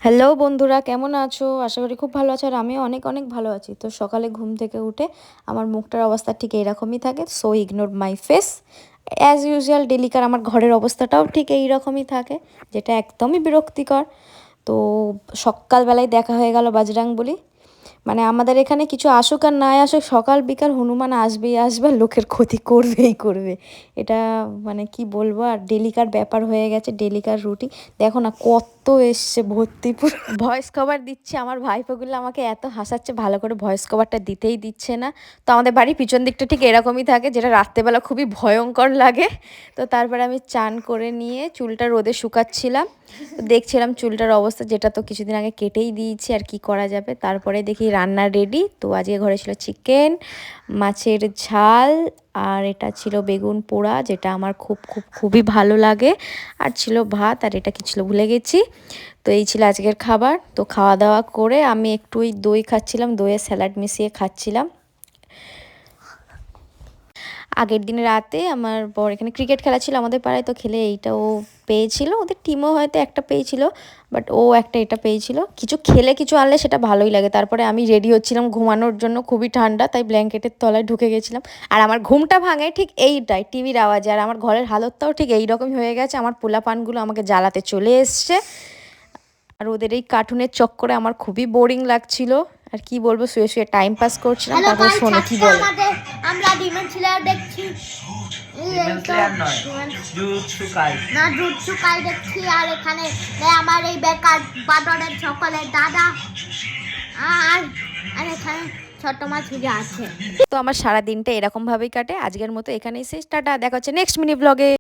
Hello বন্ধুরা, কেমন আছো? আশা করি খুব ভালো আছো। আর আমিও অনেক অনেক ভালো আছি। তো সকালে ঘুম থেকে উঠে আমার মুখটার অবস্থা ঠিক এইরকমই থাকে, so ignore my face. As usual ডেলিকার আমার ঘরের অবস্থাটাও ঠিক এই রকমই থাকে, যেটা একদমই বিরক্তিকর। তো সকালবেলায় দেখা হয়ে গেল বজরংবলী। মানে আমাদের এখানে কিছু আসুক আর নাই আসুক, সকাল বিকাল হনুমান আসবেই আসবে, লোকের ক্ষতি করবেই করবে। এটা মানে কি বলবো, আর ডেলিকার ব্যাপার হয়ে গেছে, ডেলিকার রুটি। দেখো না কত এসছে ভর্তি, পুরো ভয়েস কভার দিচ্ছে। আমার ভাইপোগুলো আমাকে এত হাসাচ্ছে, ভালো করে ভয়েস কভারটা দিতেই দিচ্ছে না। তো আমাদের বাড়ির পিছন দিকটা ঠিক এরকমই থাকে, যেটা রাত্রেবেলা খুবই ভয়ঙ্কর লাগে। তো তারপরে আমি চান করে নিয়ে চুলটা রোদে শুকাচ্ছিলাম। তো দেখছিলাম চুলটার অবস্থা, যেটা তো কিছুদিন আগে কেটেই দিয়েছি, আর কি করা যাবে। তারপরে দেখি রান্না রেডি। তো আজকে ঘরে ছিল চিকেন, মাছের ঝাল, আর এটা ছিল বেগুন পোড়া, যেটা আমার খুব খুব খুবই ভালো লাগে। আর ছিল ভাত, আর এটা কি ছিল ভুলে গেছি। তো এই ছিল আজকের খাবার। তো খাওয়া দাওয়া করে আমি একটু ওই দই খাচ্ছিলাম, দইয়ে স্যালাড মিশিয়ে খাচ্ছিলাম। আগের দিন রাতে আমার বর এখানে ক্রিকেট খেলা ছিল আমাদের পাড়ায়, তো খেলে এইটা ও পেয়েছিল। ওদের টিমও হয়তো একটা পেয়েছিল, বাট ও একটা এটা পেয়েছিল। কিছু খেলে কিছু আনলে সেটা ভালোই লাগে। তারপরে আমি রেডি হচ্ছিলাম ঘুমানোর জন্য, খুবই ঠান্ডা, তাই ব্ল্যাঙ্কেটের তলায় ঢুকে গেছিলাম। আর আমার ঘুমটা ভাঙে ঠিক এইটাই, টিভির আওয়াজে। আর আমার ঘরের হালতটাও ঠিক এইরকমই হয়ে গেছে। আমার পোলাপানগুলো আমাকে জ্বালাতে চলে এসছে, আর ওদের এই কার্টুনের চক্করে আমার খুবই বোরিং লাগছিল। আর কি বলবো, শুয়ে শুয়ে টাইম পাস করছিলাম। তারপরে শোনো কি বলে। আমরা ডিমন স্লেয়ার দেখছি। ডিমন স্লেয়ার নয়, জুজুৎসু কাই। না, জুজুৎসু কাই দেখছি। আর এখানে আমার এই বেকার বাটনের সকলের দাদা। আর আর এখানে ছোট মাছ আছে। তো আমার সারা দিনটা এরকম ভাবেই কাটে। আজকের মতো এখানেই শেষ, টাটা, দেখা হচ্ছে নেক্সট মিনি ব্লগে।